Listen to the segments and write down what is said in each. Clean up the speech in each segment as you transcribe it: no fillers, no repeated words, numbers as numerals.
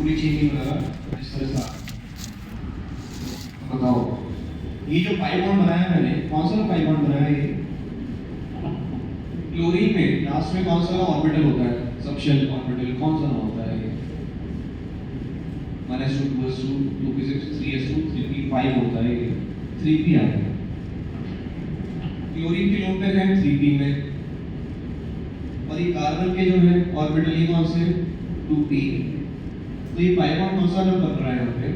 पूरी चीज नहीं लगा इस तरह से। बताओ ये जो पाई बॉन्ड बनाया मैंने, कौन सा पाई बॉन्ड बनाया ये? क्लोरीन में लास्ट में कौन सा ऑर्बिटल होता है? सबशेल ऑर्बिटल कौन सा होता है ये? -2 2s2 2p6 3s2 3p5 होता है ये, 3p आ गया। क्लोरीन के लोन पे है 3p में, और ये कार्बन के जो है ऑर्बिटल ये कौन से? 2p। तो ये पाई बॉन्ड कौन सा बन रहा है यहाँ पे?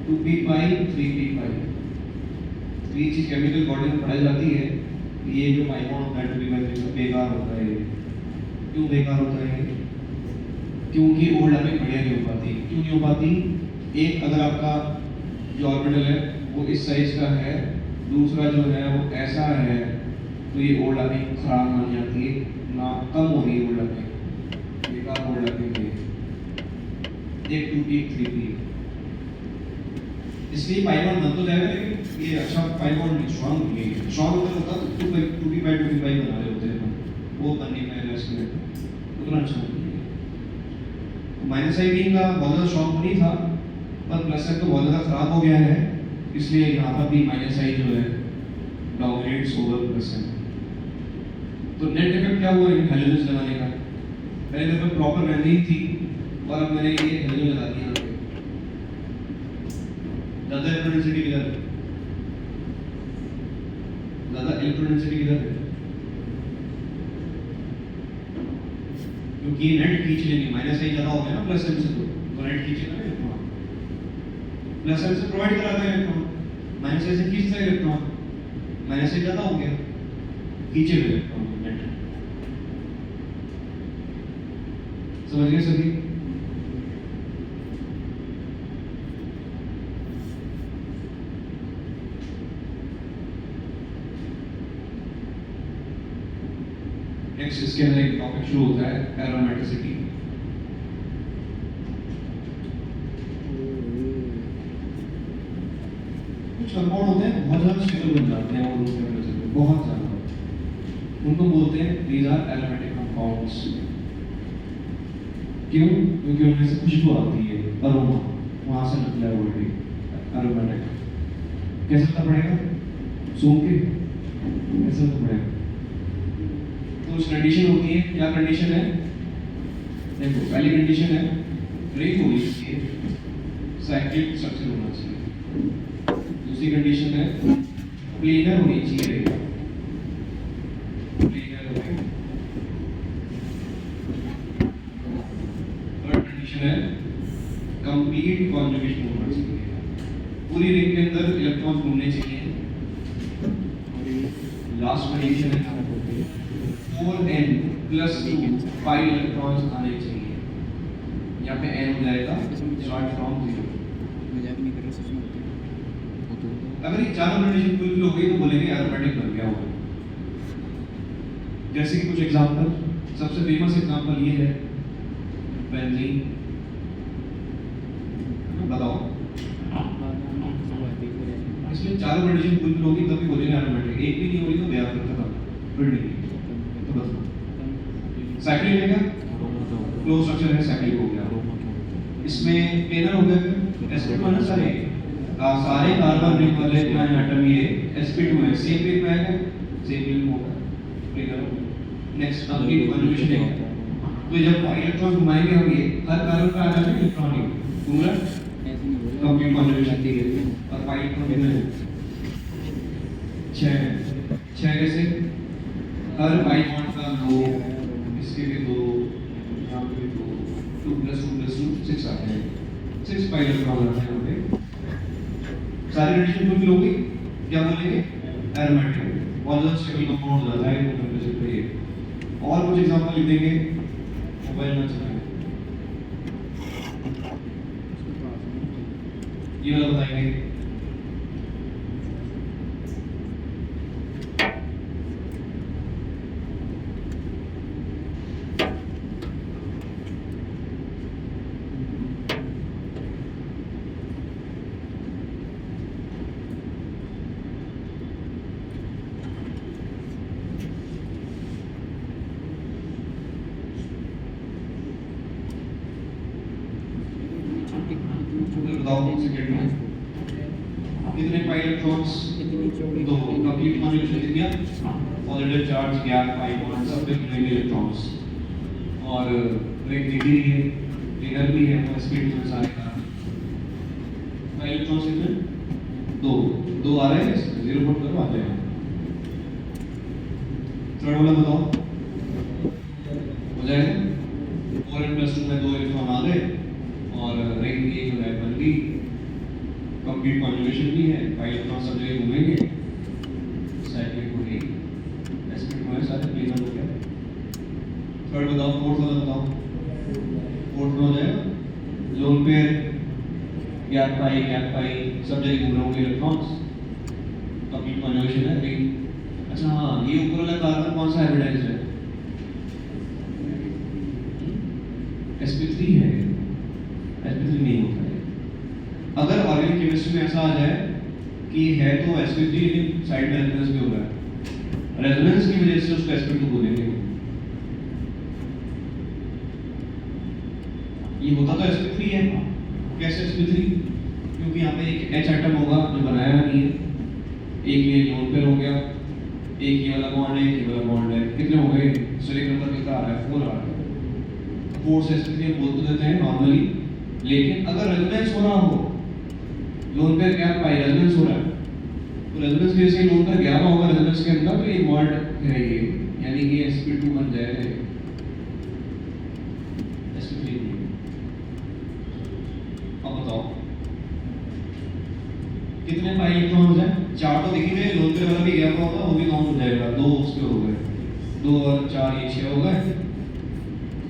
2p5 3p5। तो ये चीज केमिकल बॉन्डिंग में पढ़ाई जाती है। ये जो पाई बॉन्ड होता है 2p5 बेकार होता है। क्यों बेकार होता है? क्योंकि ओवरलैपिंग बढ़िया नहीं हो पाती। क्यों नहीं हो पाती? एक अगर आपका जो ऑर्बिटल है वो इस साइज का है, दूसरा जो है वो ऐसा है, तो ये ओवरलैपिंग खराब मान जाती है, ना कम हो रही है ओवरलैपिंग, बेकार ओवरलैपिंग है। एक 2p एक 3p, इसलिए पाई बॉन्ड बन तो जाएगा, लेकिन ये अच्छा पाई बॉन्ड नहीं, स्ट्रांग नहीं है। स्ट्रांग होता तो 2p5 2p5 बना रहे होते हैं, वो बनने में इसमें उतना अच्छा नहीं है। माइनस साइन का बहुत ज़्यादा स्ट्रांग नहीं था, पर प्लस साइन तो बहुत ज़्यादा खराब हो गया है, इसलिए यहाँ पर भी माइनस साइन जो है डोमिनेट्स ओवर प्लस साइन। तो नेट इफेक्ट क्या हुआ इन हैलोजन्स लगाने का? पहले मेरे पास प्रॉपर बेंजीन थी और अब मैंने ये हैलोजन लगा दिया यहाँ पे। ज़्यादा इलेक्ट्रोडेंसिटी किधर है? ज़्यादा इलेक्ट्रोडेंसिटी किधर है? क्योंकि नेट खींच लेंगे, माइनस साइन ज़्यादा हो गया ना प्लस साइन से, तो नेट खींचेगा ना इलेक्ट्रॉन। प्लस साइन से प्रोवाइड कराता है इलेक्ट्रॉन, माइनस साइन से खींचता है इलेक्ट्रॉन, माइनस साइन ज़्यादा हो गया, खींचेगा इलेक्ट्रॉन नेट। समझ गए सभी? नेक्स्ट इसके अंदर एक टॉपिक शुरू होता है एरोमेटिसिटी। कुछ कंपाउंड होते हैं बहुत ज़्यादा स्टेबल बन जाते हैं और उसमें बहुत ज़्यादा, उनको बोलते हैं दीज आर एरोमेटिक कंपाउंड्स। क्यों? क्योंकि उनमें से खुशबू आती है, अरोमा, वहाँ से निकला है वर्ड एरोमेटिक। कैसे पता पड़ेगा? सूंघ के कैसे पता पड़ेगा? तो उस कंडीशन होती है, क्या कंडीशन है? देखो पहली कंडीशन है रिंग होनी चाहिए, साइक्लिक स्ट्रक्चर होना चाहिए। दूसरी कंडीशन है प्लेनर होनी चाहिए, प्लेनर होगी। थर्ड कंडीशन है कंप्लीट कॉन्जुगेशन होना चाहिए, पूरी रिंग के अंदर इलेक्ट्रॉन्स घूमने चाहिए। लास्ट कंडीशन है 4n + 2 5 इलेक्ट्रॉन्स आने चाहिए। यहाँ पे n हो जाएगा स्टार्ट फ्रॉम 0। अगर ये चारों कंडीशन फुलफिल हो गई तो बोलेंगे एरोमेटिक बन गया होगा। जैसे कि कुछ एग्जांपल, सबसे फेमस एग्जांपल ये है बेंजीन। बताओ इसमें चारों कंडीशन फुलफिल होगी तभी बोलेंगे एरोमेटिक। एक भी नहीं होगी तो गया खत्म, फिर नहीं। तो बताओ साइक्लिक है क्या? क्लोज स्ट्रक्चर है, साइक्लिक हो गया। इसमें प्लेनर हो गया, sp2 सारे कार्बन रिंग वाले एटम ये sp2 है, सेम रिंग में है, सेम रिंग होगा, प्लेनर। नेक्स्ट कंप्लीट कॉन्जुगेशन है। तो जब इलेक्ट्रॉन घुमाएंगे हम, ये हर कार्बन का आ जाएगा इलेक्ट्रॉन ही पूरा कंप्लीट कॉन्जुगेशन दी गई है। और 5 इलेक्ट्रॉन कितने हैं? 6 कैसे? हर पाई बॉन्ड का 2, इसके भी 2, यहाँ पे भी 2, 2 + 2 + 2 6 आते हैं, 6 पाई इलेक्ट्रॉन आते हैं यहाँ पे। सारी कंडीशन फुलफिल हो गई, क्या बोलेंगे? एरोमेटिक। बहुत ज़्यादा स्टेबल कंपाउंड हो जाता है वो टेम्परेचर पे ये। और कुछ एग्जांपल लिख देंगे, मोबाइल में चलाएं। ये वाला बताएंगे। बताओ सेकंड में कितने पाई इलेक्ट्रॉन्स? दो। कंप्लीट कॉन्जुगेशन दिख गया, positive charge, gap, pi bond, सब पे रिंग इलेक्ट्रॉन्स और रिंग दिख रही है, प्लेनर भी है, वो स्पीड में सारे का पाई इलेक्ट्रॉन्स कितने? दो। दो आ रहे हैं, इसमें जीरो पुट करो, आ जाएगा। थर्ड वाला बताओ, हो जाएगा। 4n+2 में दो इलेक्ट्रॉन आ गए और रिंग की जो है बन गई, कंप्लीट कॉन्जुगेशन भी है, पाई इलेक्ट्रॉन सब जगह घूमेंगे, साइक्लिक हो गई, एस्पेक्ट में सारे प्लेनर हो गया। थर्ड बताओ, फोर्थ वाला बताओ। फोर्थ में हो जाएगा लोन पेयर, गैप पाई सब जगह घूम रहे होंगे इलेक्ट्रॉन्स, कंप्लीट कॉन्जुगेशन है रिंग। अच्छा हाँ, ये ऊपर वाला कार्बन कौन सा हाइब्रिडाइज्ड है? sp3 है, sp3 नहीं होता है। अगर ऑर्गेनिक केमिस्ट्री में ऐसा आ जाए कि है तो sp3 लेकिन साइड में रेजोनेंस भी हो रहा है, रेजोनेंस की वजह से उसको sp2 बोलेंगे। ये होता तो sp3 है, कैसे sp3? क्योंकि यहाँ पे एक H एटम होगा जो बनाया नहीं है, एक ये लोन पेयर हो गया, एक ये वाला बॉन्ड है, एक ये वाला बॉन्ड है, कितने हो गए? सिलिकॉन पर कितना आ रहा है? 4 आ रहा है। 4 से sp3 बोल तो देते हैं नॉर्मली, लेकिन अगर रेजोनेंस हो रहा हो, लोन पेयर गैप पाई रेजोनेंस हो रहा है, तो रेजोनेंस की वजह से लोन पेयर गैप होगा रेजोनेंस के अंदर, तो ये बॉन्ड है ये, यानी कि sp2 बन जाएगा, sp3। अब बताओ कितने पाई इलेक्ट्रॉन्स हैं? 4 तो दिख गए, लोन पेयर वाला भी गैप होगा, वो भी काउंट हो जाएगा, 2 उसके हो गए, 2 और 4 ये 6 हो गए,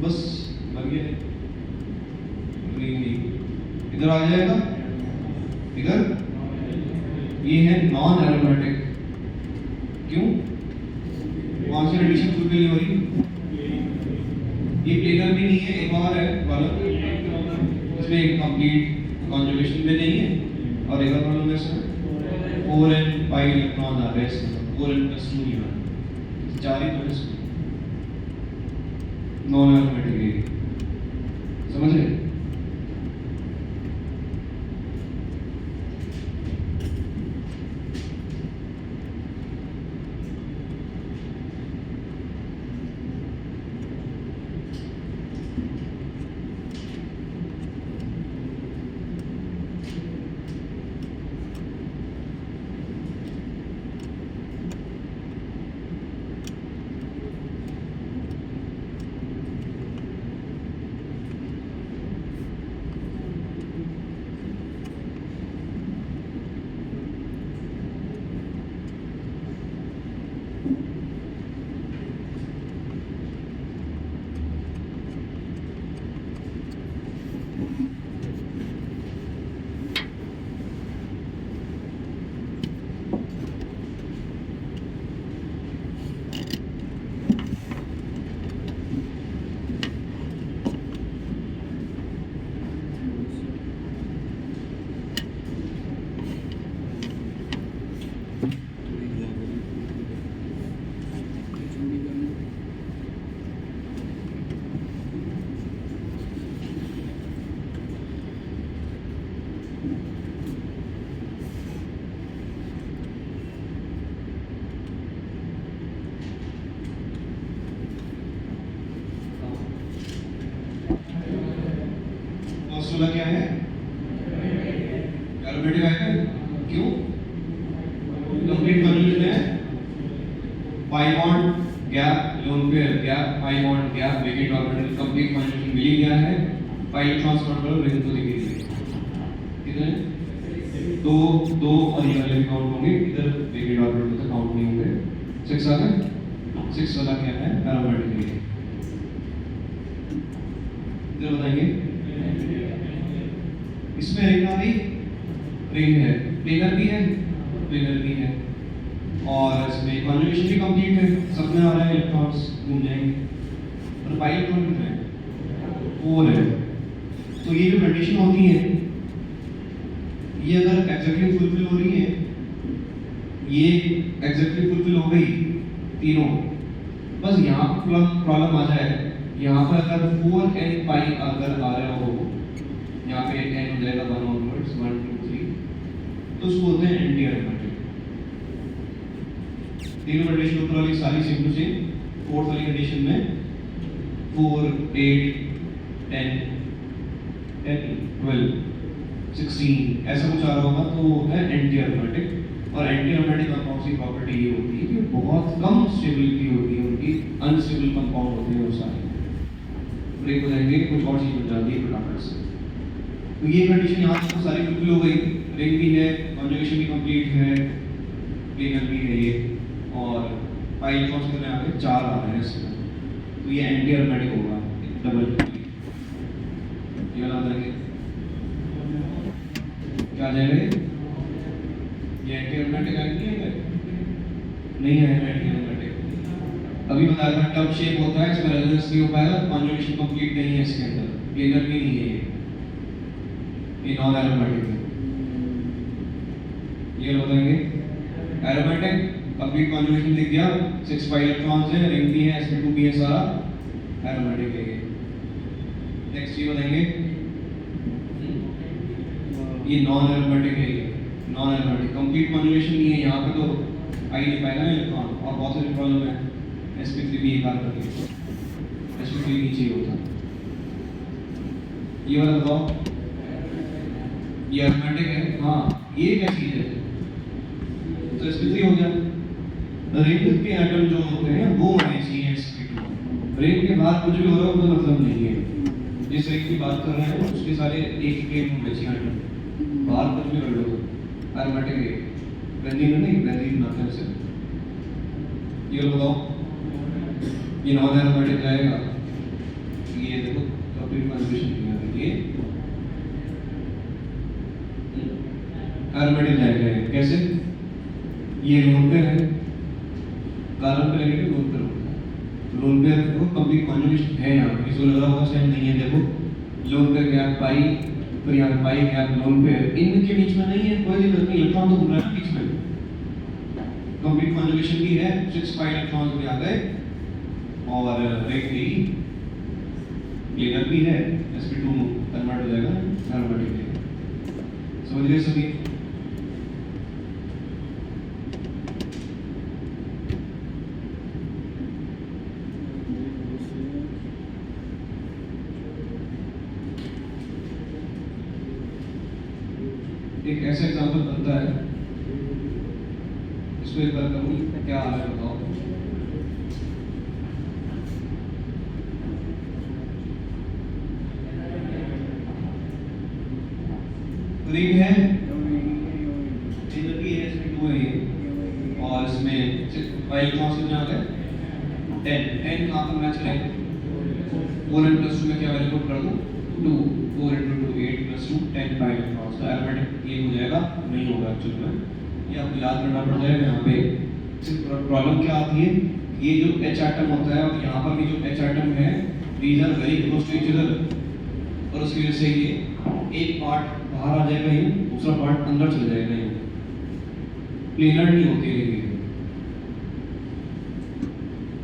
बस बन गया। इधर आ जाएगा, इधर ये है नॉन एरोमेटिक, क्यों? वहां से एडिशन फुलफिल नहीं हो रही, ये प्लेनर भी नहीं है, एक और है वाला, इसमें एक कंप्लीट कॉन्जुगेशन भी नहीं है, और एक और वाला में से 4n पाई इलेक्ट्रॉन आ रहे हैं, 4n+2 ही है, 4 ही तो इसमें नॉन एरोमेटिक, समझ रहे? फॉर्मूला क्या है? एरोमेटिक आएगा, क्यों? कंप्लीट कॉन्जुगेशन है, pi bond gap lone pair gap pi bond gap vacant orbital complete conjugation मिल गया है, पाई इलेक्ट्रॉन्स ऑर्बिटल रिंग को दिखेगी कितने? दो दो और ये वाले भी काउंट होंगे, इधर वेकेट ऑर्बिटल तो काउंट नहीं होंगे। 6 आ गए, 6 वाला क्या है? एरोमेटिक है। इधर बताएंगे इसमें रिंग आ गई, रिंग है, प्लेनर भी है, प्लेनर भी है, और इसमें कॉन्जुगेशन भी कंप्लीट है, सब में आ रहा है इलेक्ट्रॉन्स घूम जाएंगे, और पाई इलेक्ट्रॉन कितने हैं? 4 है। तो ये जो कंडीशन होती है ये अगर एग्जैक्टली फुलफिल हो रही है, ये एग्जैक्टली फुलफिल हो गई तीनों, बस यहाँ प्रॉब्लम आ जाए, यहाँ पर अगर 4n पाई अगर आ रहा हो, यहाँ पे n हो जाएगा 1 तो उसको बोलते हैं एंटी एरोमेटिक। तीनों कंडीशन ऊपर वाली सारी सेम टू सेम, फोर्थ वाली कंडीशन में 4, 8, 10, 12, 16 ऐसा कुछ आ रहा होगा तो वो है एंटी एरोमेटिक। और एंटी एरोमेटिक कंपाउंड्स की प्रॉपर्टी ये होती है कि बहुत कम स्टेबिलिटी होती है उनकी, अनस्टेबल कंपाउंड होते हैं वो सारे। ब्रेक हो जाएंगे, कुछ और चीज बन जाती है फटाफट से। तो ये कंडीशन यहाँ तक सारी बिल्कुल हो गई, रिंग भी है, कॉन्जुगेशन भी कंप्लीट है, प्लेनर भी है ये, और पाई इलेक्ट्रॉन्स कितने आ गए, 4 आ रहे हैं इसमें। तो ये एंटी एरोमेटिक होगा, डबल ये वाला देंगे क्या आ जाएगा, ये एंटी एरोमेटिक आएगा नहीं है एंटी एरोमेटिक। अभी बताया था टब शेप होता है, इसमें रेजोनेंस नहीं हो पाएगा, कॉन्जुगेशन कंप्लीट नहीं है इसके अंदर, प्लेनर भी नहीं है ये नॉन एरोमेटिक है। ये बताएंगे एरोमेटिक कंप्लीट कॉन्जुगेशन लिख दिया, 6 पाई इलेक्ट्रॉन्स है, रिंग भी है, sp2 भी है, सारा एरोमेटिक है। नेक्स्ट ये बताएंगे ये नॉन एरोमेटिक है, ये नॉन एरोमेटिक कंप्लीट कॉन्जुगेशन नहीं है, यहाँ पे तो आई नहीं पाएगा ना इलेक्ट्रॉन, और बहुत सारी प्रॉब्लम है, sp3 भी एक बार करके sp3 नीचे ही होता। ये वाला बताओ, ये एरोमेटिक है, हाँ ये क्या चीज है, तो sp3 हो गया। रिंग के एटम जो होते हैं वो होने चाहिए sp2, रिंग के बाहर कुछ भी हो रहा हो तो मतलब नहीं है। जिस रिंग की बात कर रहे हैं उसके सारे एक ही होने चाहिए एटम, बाहर कुछ भी कर लो एरोमेटिक है, बेंजीन नहीं, बेंजीन नाम से। ये बताओ ये नॉन एरोमेटिक रहेगा, ये देखो कंप्लीट कॉन्जुगेशन किया है, ये एरोमेटिक जाएगा, कैसे, ये लोन पेयर है, कार्बन पे लेके लोन पेयर होता है, लोन पेयर को कंप्लीट कॉन्जुगेशन है यहाँ पे, इसको लग रहा होगा शायद नहीं है, देखो लोन पेयर गैप पाई, फिर यहाँ पाई गैप लोन पेयर, इनके बीच में नहीं है कोई दिक्कत नहीं, इलेक्ट्रॉन तो घूम रहा है बीच में, कंप्लीट कॉन्जुगेशन भी है, 6 पाई इलेक्ट्रॉन्स भी आ गए, और रिंग भी प्लेनर भी है, sp2 कन्वर्ट हो जाएगा एरोमेटिक। समझ गए सभी? एक ऐसा एग्जांपल बनता है, इसको एक बार करूँ, क्या हाल है बताओ। रिंग है, भी है, sp2 है ये, और इसमें पाई इलेक्ट्रॉन्स कितने आ गए, 10 कहाँ पर मैच करेंगे, 4 and +2 में क्या वैल्यू पुट कर दूँ, 2, 4 into 2 8 + 2 10 पाई इलेक्ट्रॉन्स, तो एरोमेटिक ये हो जाएगा, नहीं होगा एक्चुअली में, ये आपको याद करना पड़ जाएगा। यहाँ पे प्रॉब्लम क्या आती है, ये जो H एटम होता है और यहाँ पर भी जो H एटम है, these are very close to each other, और उसकी वजह से ये एक पार्ट बाहर आ जाएगा, ये दूसरा पार्ट अंदर चल जाएगा, ये प्लेनर नहीं होती है,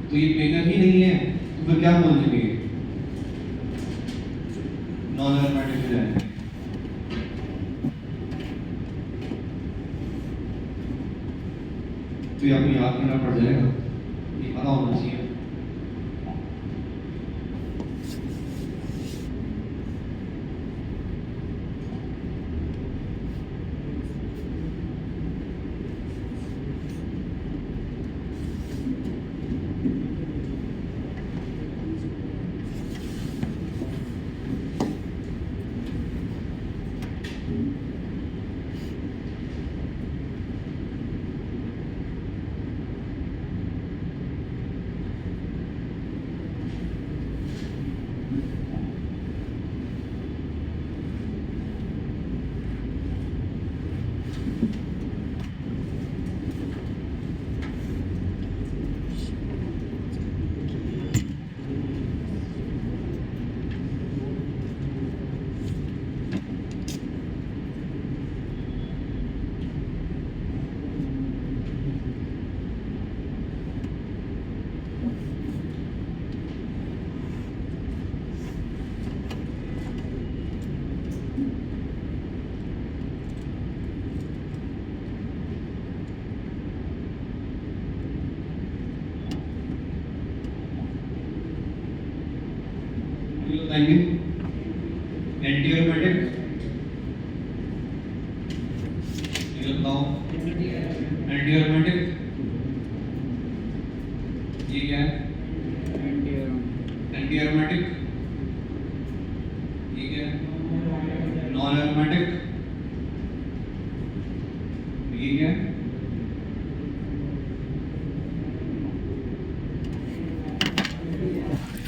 तो ये प्लेनर ही नहीं है, तो फिर क्या बोलेंगे, नॉन एरोमेटिक है। तो ये आपको याद करना पड़ जाएगा, ये पता होना चाहिए। बताएंगे? एंटी एरोमेटिक, ये बताओ एंटी एरोमेटिक, ये क्या है? एंटी एरोमेटिक, ये क्या है? नॉन एरोमेटिक, ये क्या है?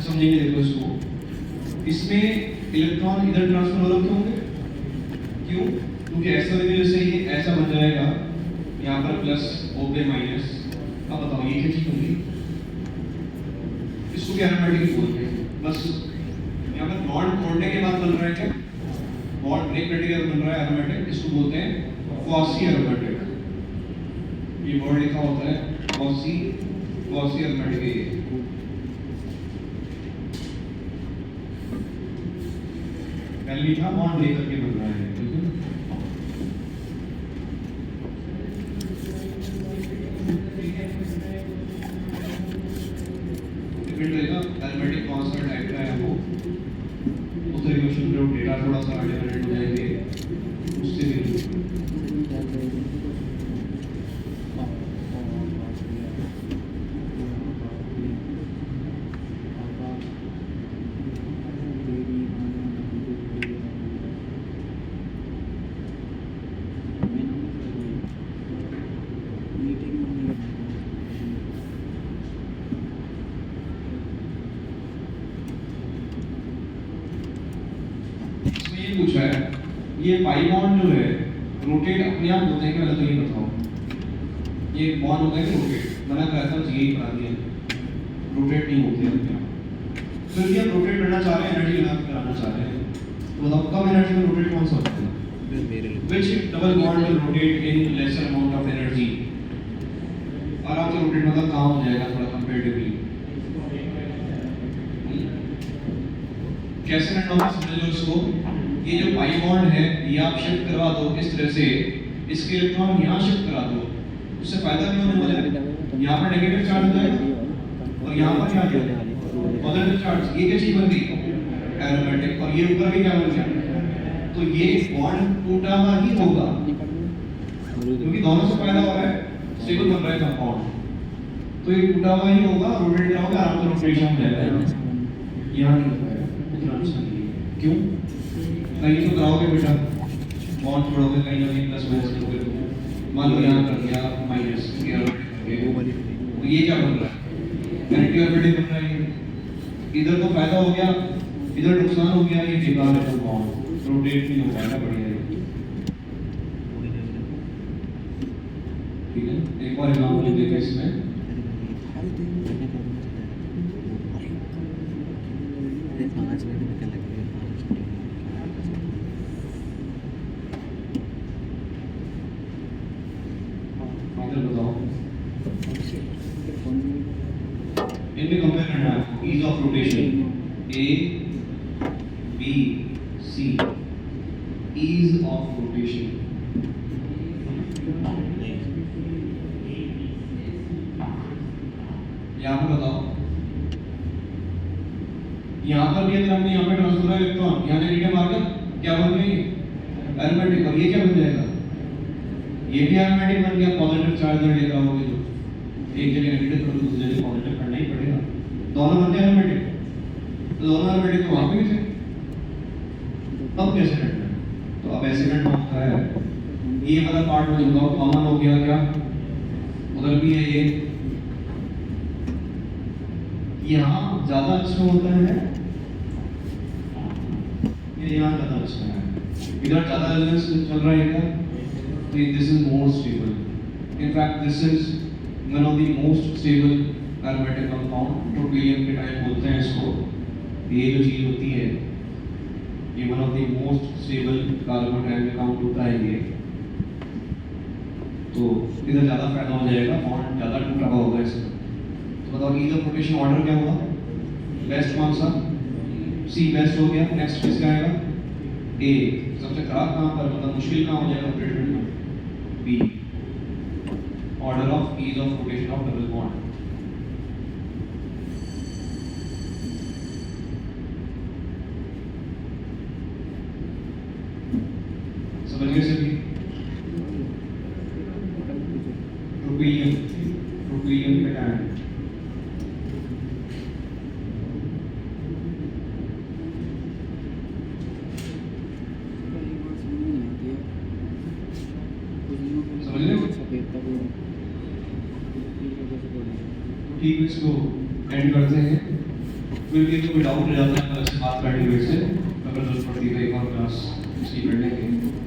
समझेंगे, देखो इसको, इसमें इलेक्ट्रॉन इधर ट्रांसफर हो रहे होंगे, क्यों? क्योंकि ऐसा होने की वजह से ये ऐसा बन जाएगा, यहाँ पर प्लस ओ पे माइनस। अब बताओ ये क्या चीज होगी? इसको क्या एरोमेटिक बोलते हैं? बस यहाँ पर बॉन्ड तोड़ने के बाद बन रहा है क्या? बॉन्ड ब्रेक करने के बाद बन रहा है एरोमेटिक, इसको बोलते हैं क्वासी एरोमेटिक। ये वर्ड लिखा होता है क्वासी, क्वासी एरोमेटिक है ये। पहले लिखा बॉन्ड ब्रेक करके बन रहा है, एरोमेटिक कौन सा टाइप का है वो उस रिलेशन पे डेटा थोड़ा सा डिफरेंट हो जाएंगे उससे भी। पूछा है ये पाई बॉन्ड जो है रोटेट अपने आप होते हैं कि अलग? तो ये बताओ, ये बॉन्ड होता है कि रोटेट? मना करता हूँ, यही बता दिया, रोटेट नहीं होते हैं अपने आप। फिर भी हम रोटेट करना चाह रहे हैं, एनर्जी लगा कराना चाह रहे हैं, तो बताओ कम एनर्जी में रोटेट कौन सा होता है? Which double bond will rotate in lesser amount of energy? आराम से रोटेट मतलब काम हो जाएगा थोड़ा कंपैरेटिवली। कैसे करना होगा समझ लो इसको। ये जो पाई बॉन्ड है ये आप शिफ्ट करवा दो इस तरह से, इसके इलेक्ट्रॉन यहाँ शिफ्ट करा दो, उससे फायदा नहीं होने वाला है। यहाँ पर नेगेटिव चार्ज हो जाएगा और यहाँ पर क्या आ जाएगा? Positive charge. ये क्या चीज बन गई? एरोमेटिक। और ये ऊपर भी क्या बन गया? तो ये बॉन्ड टूटा हुआ ही होगा क्योंकि दोनों से फायदा हो रहा है, स्टेबल बन रहा है कंपाउंड, तो ये टूटा हुआ ही होगा। रोटेट कराओगे आराम से रोटेशन हो जाएगा। यहाँ नहीं होता है, इतना अच्छा नहीं है। क्यों? कहीं तो कराओगे बेटा, बॉन्ड छोड़ोगे कहीं ना कहीं प्लस माइनस करोगे, मान लो यहाँ कर दिया माइनस, तो ये क्या बन रहा है? एंटी ऑर्बिटल बन रहा है। इधर तो फायदा हो गया, इधर नुकसान हो गया, ये बेकार है, तो बॉन्ड रोटेट नहीं हो पाएगा। बढ़िया है, ठीक है। एक और एग्जांपल देखिए इसमें, इनमें कंपेयर करना है ease of rotation, A B C, ease of rotation. यहाँ पर बताओ, यहाँ पर भी अगर हमने यहाँ पे ट्रांसफर इलेक्ट्रॉन यहाँ नेगेटिव आ गया, क्या बन गई? एरोमेटिक। और ये क्या बन जाएगा? ये भी एरोमेटिक बन गया। पॉजिटिव चार्ज लेकर आओगे तो एक जगह नेगेटिव करो, दूसरी जगह पॉजिटिव करना ही पड़ेगा। दोनों बनते हैं एरोमेटिक, तो दोनों एरोमेटिक तो वहाँ पे भी थे, अब कैसे करना है? तो अब ऐसे करना होता है, ये वाला पार्ट में बताओ कॉमन हो गया क्या? उधर भी है ये, यहाँ ज्यादा अच्छा होता है, ये यहाँ ज्यादा अच्छा है, इधर ज्यादा रेजोनेंस चल रहा है क्या? तो this is more stable. In fact, this is one of the most stable aromatic compound। ट्रोपिलियम के टाइम बोलते हैं इसको। ये जो चीज होती है ये one of the most stable कार्बोटाइल काउंट होता है ये। तो इधर ज्यादा फायदा हो जाएगा, बॉन्ड ज्यादा टूटा हुआ होगा इसमें। तो बताओ ईज ऑफ रोटेशन ऑर्डर क्या होगा? बेस्ट कौन सा? सी बेस्ट हो गया। नेक्स्ट किसका आएगा? ए। सबसे खराब कहाँ पर, मतलब मुश्किल कहाँ हो जाएगा रोटेशन में? B. Order of ease of rotation of double bond. समझ गए सभी? रुपीयम का क्या है? समझ रहे हो? ठीक है, इसको एंड करते हैं। फिर भी कोई डाउट रह जाता है तो ऐसे बात करनी वैसे, अगर जरूरत पड़ती है तो एक और क्लास इसकी कर लेंगे।